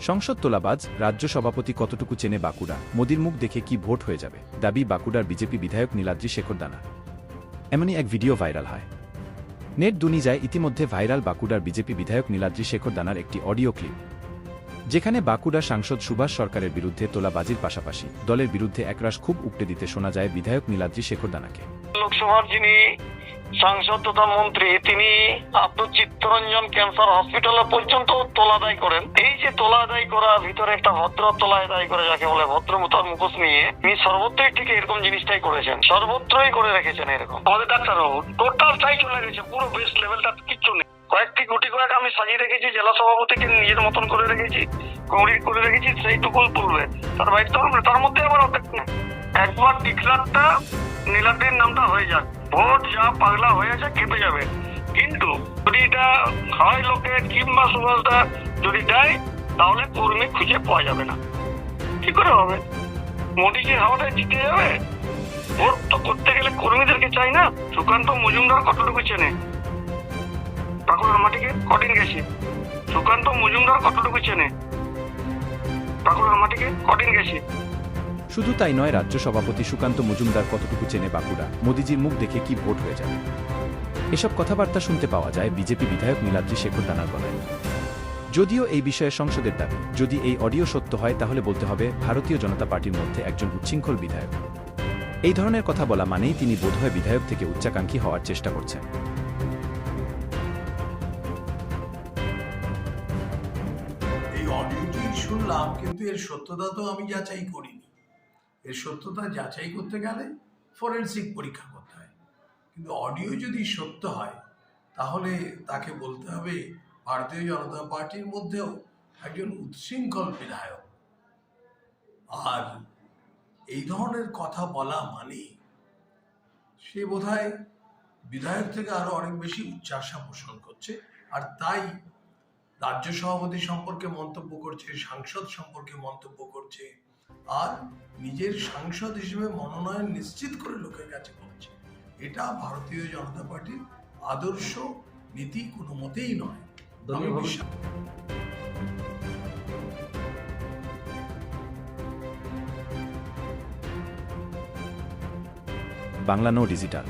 সংসদ তোলাবাজ, রাজ্য সভাপতি কতটুকু চেনে বাঁকুড়া, মোদির মুখ দেখে কি ভোট হয়ে যাবে, দাবি বাঁকুড়ার বিজেপি বিধায়ক নীলাদ্রি শেখর দানা। এমনই এক ভিডিও ভাইরাল হয়। নেট দুনিয়ায় ইতিমধ্যে ভাইরাল বাঁকুড়ার বিজেপি বিধায়ক নীলাদ্রি শেখর দানার একটি অডিও ক্লিপ, যেখানে বাঁকুড়া সাংসদ সুভাষ সরকারের বিরুদ্ধে তোলাবাজির পাশাপাশি দলের বিরুদ্ধে একরাশ খুব উপটে দিতে শোনা যায় বিধায়ক নীলাদ্রি শেখর দানাকে। লোকসভার যিনি সাংসদ তথা মন্ত্রী, তিনি আপনার চিত্তরঞ্জন ক্যান্সার হসপিটালে পর্যন্ত তোলা আদায় করেন। এই যে তোলা আদায় করার ভিতরে একটা ভদ্র তোলা আদায় করে যাকে বলে ভদ্রমতার মুখোশ নিয়ে তিনি সর্বত্রই ঠিক এরকম জিনিসটাই করেছেন, সর্বত্রই করে রেখেছেন এরকম। আমাদের ডাক্তারবাবু টোটালটাই চলে গেছে, পুরো বেস্ট লেভেলটা কিচ্ছু নেই। কয়েকটি গুটি কয়েক আমি সাজিয়ে রেখেছি, জেলা সভাপতিকে নিজের মতন করে রেখেছি, কমিটি করে রেখেছি, সেইটুকুন তুলবে, তার বাইরে তো হবে। তার মধ্যে আবার একবার ডিক্লারটা নীলাদ্রির নামটা হয়ে যাক, ভোট যা পাগলা হয়েছে খেপে যাবে। কিন্তু যদি এটা হয় লোকে কিংবা সুভাষটা যদি দেয়, তাহলে কর্মী খুঁজে পাওয়া যাবে না। কি করে হবে? মোদীজির হাওয়াটা জিতে যাবে? ভোট তো করতে গেলে কর্মীদেরকে চাই না। সুকান্ত মজুমদার কতটুকু চেনে বাঁকুড়ার মাটিকে? কদিন গেছি। সুকান্ত মজুমদার কতটুকু চেনে বাঁকুড়ার মাটিকে? কদিন গেছি। শুধু তাই নয়, রাজ্য সভাপতি সুকান্ত মজুমদার কতটুকু চেনে বাঁকুড়া, মোদিজির মুখ দেখে কি ভোট হয়ে যাবে, এসব কথাবার্তা শুনতে পাওয়া যায় বিজেপি বিধায়ক নীলাদ্রি শেখর দানার গলায়। যদিও এই বিষয়ে সংসদের দাবি, যদি এই অডিও সত্য হয় তাহলে বলতে হবে ভারতীয় জনতা পার্টির মধ্যে একজন উচ্ছৃঙ্খল বিধায়ক। এই ধরনের কথা বলা মানেই তিনি বোধহয় বিধায়ক থেকে উচ্চাকাঙ্ক্ষী হওয়ার চেষ্টা করছেন। এই অডিওটি শুনলাম, কিন্তু এর সত্যতা তো আমি যাচাই করিনি। এর সত্যতা যাচাই করতে গেলে ফরেনসিক পরীক্ষা করতে হয়। কিন্তু অডিও যদি সত্য হয় তাহলে তাকে বলতে হবে ভারতীয় জনতা পার্টির মধ্যেও একজন উচ্ছৃঙ্খল বিধায়ক। আর এই ধরনের কথা বলা মানে সে বোধহয় বিধায়ক থেকে আরো অনেক বেশি উচ্চাশা পোষণ করছে, আর তাই রাজ্য সভাপতি সম্পর্কে মন্তব্য করছে, সাংসদ সম্পর্কে মন্তব্য করছে, আর নিজের সাংসদ হিসেবে মনোনয়ন নিশ্চিত করে লোকের কাছে পৌঁছে। এটা ভারতীয় জনতা পার্টির আদর্শ নীতি কোনো মতেই নয়। Bangla no digital.